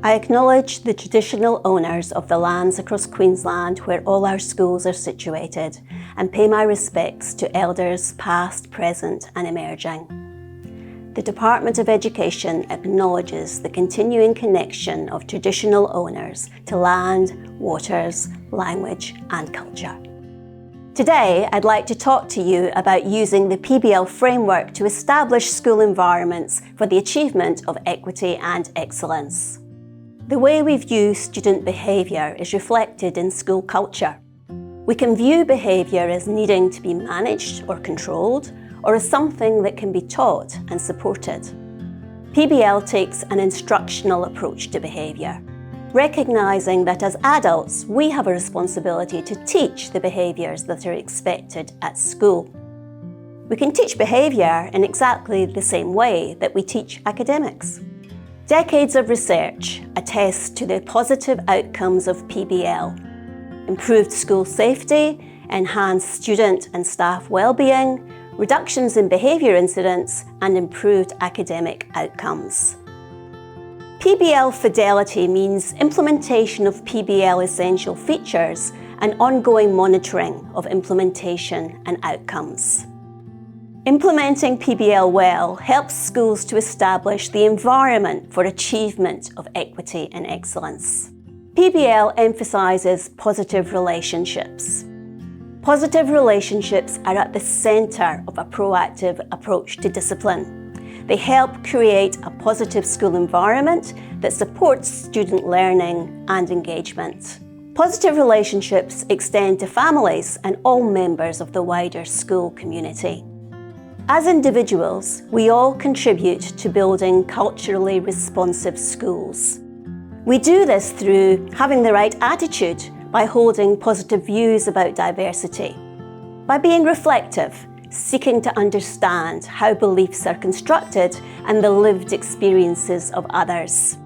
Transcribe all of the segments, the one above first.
I acknowledge the traditional owners of the lands across Queensland where all our schools are situated and pay my respects to elders past, present and emerging. The Department of Education acknowledges the continuing connection of traditional owners to land, waters, language and culture. Today, I'd like to talk to you about using the PBL framework to establish school environments for the achievement of equity and excellence. The way we view student behaviour is reflected in school culture. We can view behaviour as needing to be managed or controlled, or as something that can be taught and supported. PBL takes an instructional approach to behaviour, recognising that as adults we have a responsibility to teach the behaviours that are expected at school. We can teach behaviour in exactly the same way that we teach academics. Decades of research attest to the positive outcomes of PBL: improved school safety, enhanced student and staff well-being, reductions in behaviour incidents, and improved academic outcomes. PBL fidelity means implementation of PBL essential features and ongoing monitoring of implementation and outcomes. Implementing PBL well helps schools to establish the environment for achievement of equity and excellence. PBL emphasises positive relationships. Positive relationships are at the centre of a proactive approach to discipline. They help create a positive school environment that supports student learning and engagement. Positive relationships extend to families and all members of the wider school community. As individuals, we all contribute to building culturally responsive schools. We do this through having the right attitude, by holding positive views about diversity, by being reflective, seeking to understand how beliefs are constructed and the lived experiences of others.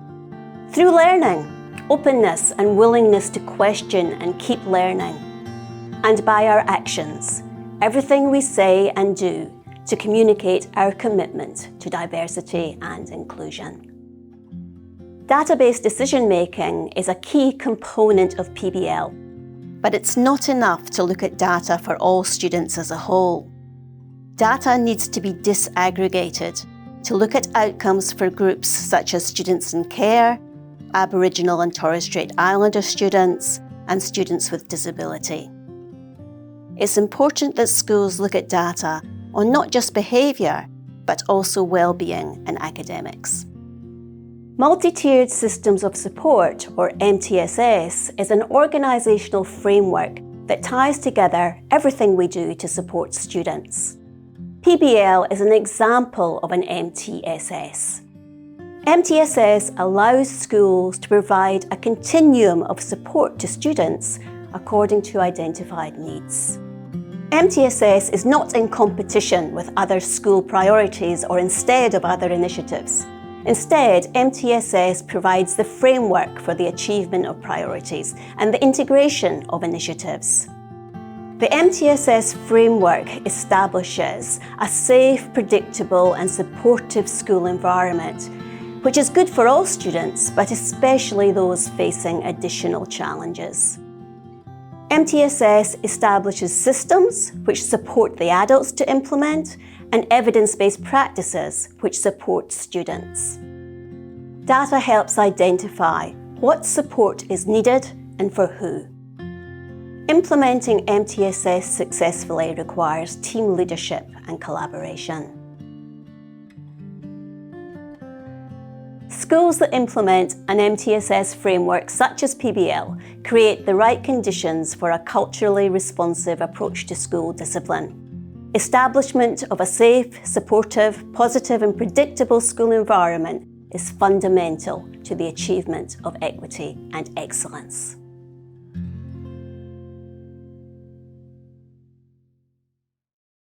Through learning, openness and willingness to question and keep learning. And by our actions, everything we say and do to communicate our commitment to diversity and inclusion. Data-based decision-making is a key component of PBL, but it's not enough to look at data for all students as a whole. Data needs to be disaggregated to look at outcomes for groups such as students in care, Aboriginal and Torres Strait Islander students, and students with disability. It's important that schools look at data on not just behaviour, but also well-being and academics. Multi-tiered systems of support, or MTSS, is an organisational framework that ties together everything we do to support students. PBL is an example of an MTSS. MTSS allows schools to provide a continuum of support to students according to identified needs. MTSS is not in competition with other school priorities or instead of other initiatives. Instead, MTSS provides the framework for the achievement of priorities and the integration of initiatives. The MTSS framework establishes a safe, predictable and supportive school environment, which is good for all students, but especially those facing additional challenges. MTSS establishes systems which support the adults to implement and evidence-based practices which support students. Data helps identify what support is needed and for who. Implementing MTSS successfully requires team leadership and collaboration. Schools that implement an MTSS framework such as PBL create the right conditions for a culturally responsive approach to school discipline. Establishment of a safe, supportive, positive and predictable school environment is fundamental to the achievement of equity and excellence.